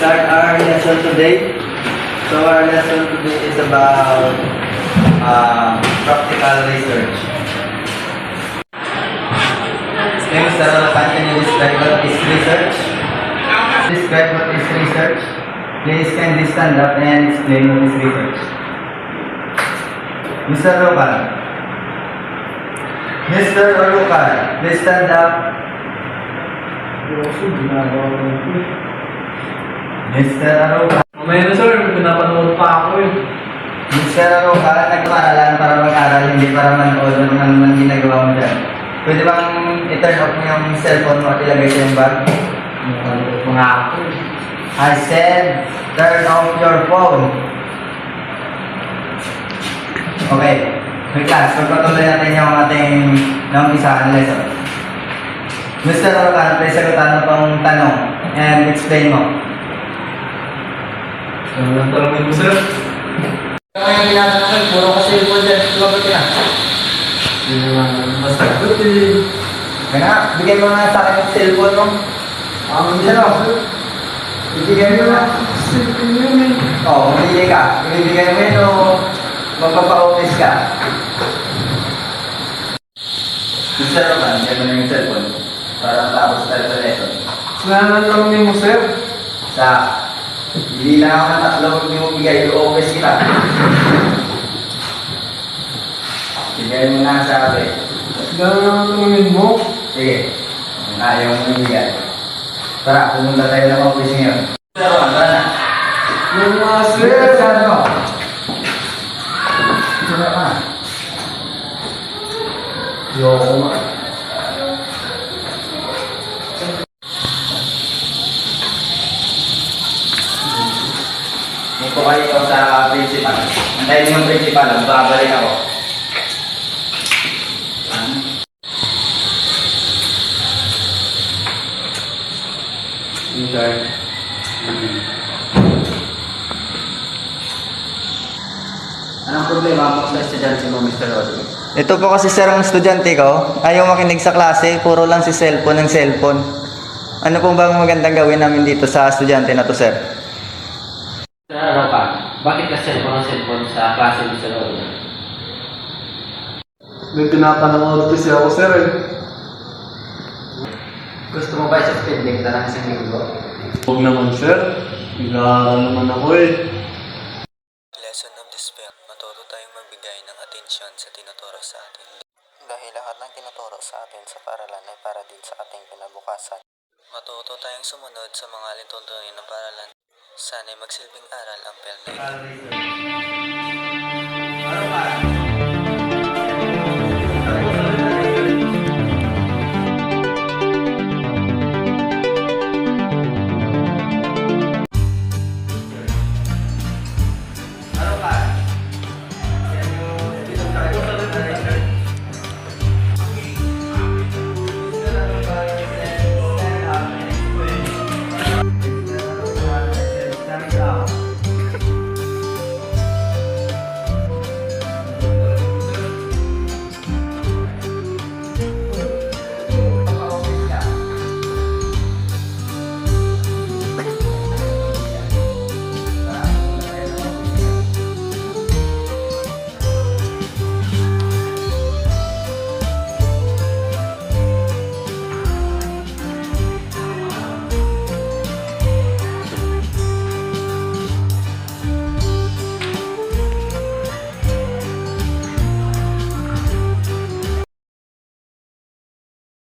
start our lesson today. So our lesson today is about practical research. Okay, Mr. Alapan, can you describe what is research? Describe what is research. Please kindly stand up and explain what is research. Mr. Alapan. Mr. Alapan, please stand up. Mr. Alapan. Mamaya na sir, pinapanood pa ako eh. Mr. Alapan, nagparalan para mag-aral, hindi para manood ng mga naman ginagawa mo dyan. Pwede bang i-turn off mo yung cellphone mo at ilagay sa yung bag? Pinapanood pa nga ako eh. I said, turn off your phone. Okay. May class, pagpatuloy natin yung ating naumpisahan lesson. Mr. Alapan, please sagutan mo pang tanong and explain mo. Ano lang tanongin mo sir? Kaya ginagawa puro kasi po dyan. Lumabot ka na. Hindi naman masagot eh. Kaya bigay mo na sa akin yung cellphone mo. Minsan o. Ibigay mo na. Oo, mamili ka. Ibibigay mo yun o magpapa-office ka. Mr. Roman, gano'n na yung cellphone. Para tapos tayo sa lesson. Ano lang tanongin mo sir? Sa hindi lang ako ng tatlo hindi mo bigay, i-office kita. Bigay mo na sabi. Ano lang tanongin mo? Sige, ayaw mo bigay. Tara, pumunta tayo ng office ngayon. Mr. Roman, tara na. Yung mga sir! Sir, saan mo? Tara ka. Yoko nga. Hindi po kayo sa principal. Antayin niyo yung principal, babalik ako. Okay. Anong problema mo sa estudyante mo, Mr. Rodrigo? Ito po kasi sir ang estudyante ko. Ayaw makinig sa klase, puro lang si cellphone ng cellphone. Ano po ba ang magandang gawin namin dito sa estudyante na to, sir? Sir Arapan, bakit ka cellphone sa klase ni Sir Rodrigo? May pinapanood kasi ako sir eh. Gusto mo ba i-suspend ka lang isang linggo? Huwag naman sir. Nag-aaral naman ako eh. Lesson of this film, matuto tayong magbigay ng atensyon sa tinuturo sa atin. Dahil lahat ng tinuturo sa atin sa paralan ay para din sa ating kinabukasan. Matuto tayong sumunod sa mga alituntunin ng paralan. Sana'y magsilbing aral ang film na ito.